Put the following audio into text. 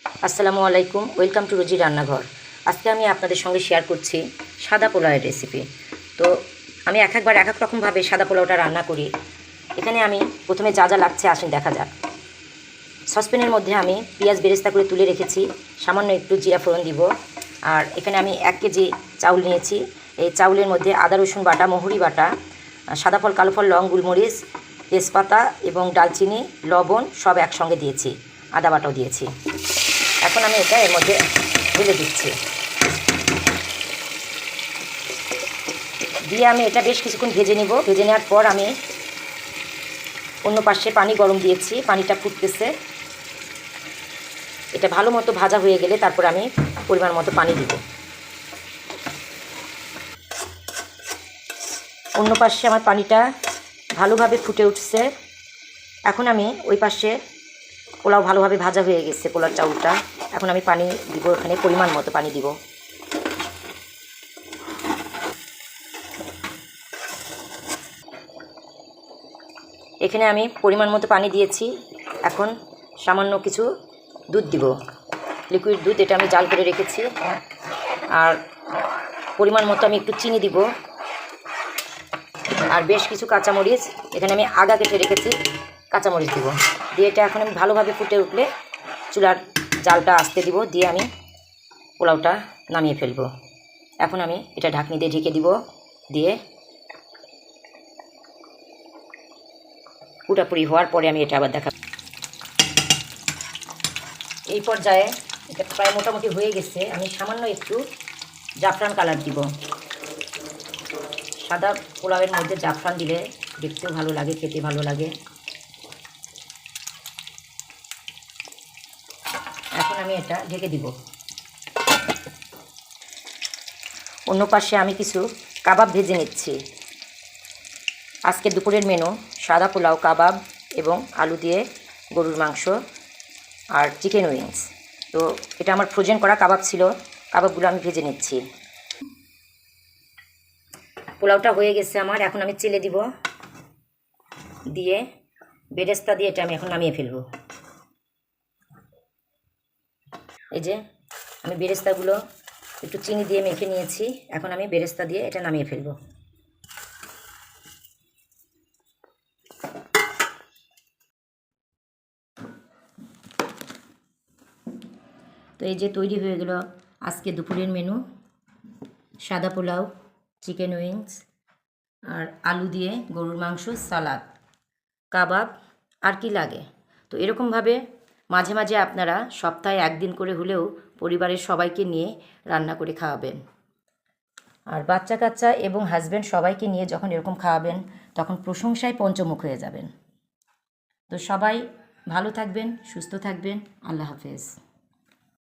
আসসালামু আলাইকুম, welcome to রোজি রান্নাঘর। আজকে আমি আপনাদের সঙ্গে শেয়ার করছি সাদা পোলাওয়ের রেসিপি। তো আমি এক এক রকমভাবে সাদা পোলাওটা রান্না করি। এখানে আমি প্রথমে যা যা লাগছে আসেন দেখা যাক। সসপ্যানের মধ্যে আমি পেঁয়াজ বেরেস্তা করে তুলে রেখেছি, সামান্য একটু জিরা ফোড়ন দিব। আর এখানে আমি 1 কেজি চাউল নিয়েছি। এই চাউলের মধ্যে আদা রসুন বাটা, মহুরি বাটা, সাদা ফল, কালো ফল, লং, গোলমরিচ, তেজপাতা এবং ডালচিনি, লবণ সব একসঙ্গে দিয়েছি, আদা বাটাও দিয়েছি। এখন আমি এটা এর মধ্যে ঢেলে দিচ্ছি, দিয়ে আমি এটা বেশ কিছুক্ষণ ভেজে নেব। ভেজে নেওয়ার পর আমি অন্য পাশে পানি গরম দিয়েছি, পানিটা ফুটতেছে। এটা ভালো মতো ভাজা হয়ে গেলে তারপর আমি পরিমাণ মতো পানি দিব। অন্য পাশে আমার পানিটা ভালোভাবে ফুটে উঠছে। এখন আমি ওই পাশে পোলাও ভালোভাবে ভাজা হয়ে গেছে, পোলার চাউলটা। এখন আমি পানি দিব, এখানে পরিমাণ মতো পানি দিব। এখানে আমি পরিমাণ মতো পানি দিয়েছি। এখন সামান্য কিছু দুধ দিব, লিকুইড দুধ, এটা আমি জাল করে রেখেছি। আর পরিমাণ মতো আমি একটু চিনি দিব, আর বেশ কিছু কাঁচামরিচ, এখানে আমি আগা কেটে রেখেছি, কাঁচামরিচ দিব। দিয়ে এটা এখন আমি ভালোভাবে ফুটে উঠলে চুলার জালটা আস্তে দিব, দিয়ে আমি পোলাওটা নামিয়ে ফেলব। এখন আমি এটা ঢাকনি দিয়ে ঢেকে দিব, দিয়ে পুরোপুরি হওয়ার পরে আমি এটা আবার দেখাব। এই পর্যায়ে এটা প্রায় মোটামুটি হয়ে গেছে। আমি সামান্য একটু জাফরান কালার দিব। সাদা পোলাওয়ের মধ্যে জাফরান দিলে দেখতেও ভালো লাগে, খেতে ভালো লাগে। এখন আমি এটা ঢেকে দিব। অন্য পাশে আমি কিছু কাবাব ভেজে নিচ্ছি। আজকে দুপুরের মেনু সাদা পোলাও, কাবাব এবং আলু দিয়ে গরুর মাংস আর চিকেন উইংস। তো এটা আমার ফ্রোজেন করা কাবাব ছিল, কাবাবগুলো আমি ভেজে নিচ্ছি। পোলাওটা হয়ে গেছে আমার, এখন আমি চেলে দিব, দিয়ে বেরেস্তা দিয়ে এটা আমি এখন নামিয়ে ফেলব। এই যে আমি বেরেস্তাগুলো একটু চিনি দিয়ে মেখে নিয়েছি, এখন আমি বেরেস্তা দিয়ে এটা নামিয়ে ফেলব। তো এই যে তৈরি হয়ে গেল আজকে দুপুরের মেনু, সাদা পোলাও, চিকেন উইংস আর আলু দিয়ে গরুর মাংস, সালাদ, কাবাব, আর কি লাগে। তো এরকমভাবে মাঝে মাঝে আপনারা সপ্তাহে একদিন করে হলেও পরিবারের সবাইকে নিয়ে রান্না করে খাওয়াবেন। আর বাচ্চা কাচ্চা এবং হাজব্যান্ড সবাইকে নিয়ে যখন এরকম খাওয়াবেন তখন প্রশংসায় পঞ্চমুখ হয়ে যাবেন। তো সবাই ভালো থাকবেন, সুস্থ থাকবেন। আল্লাহ হাফেজ।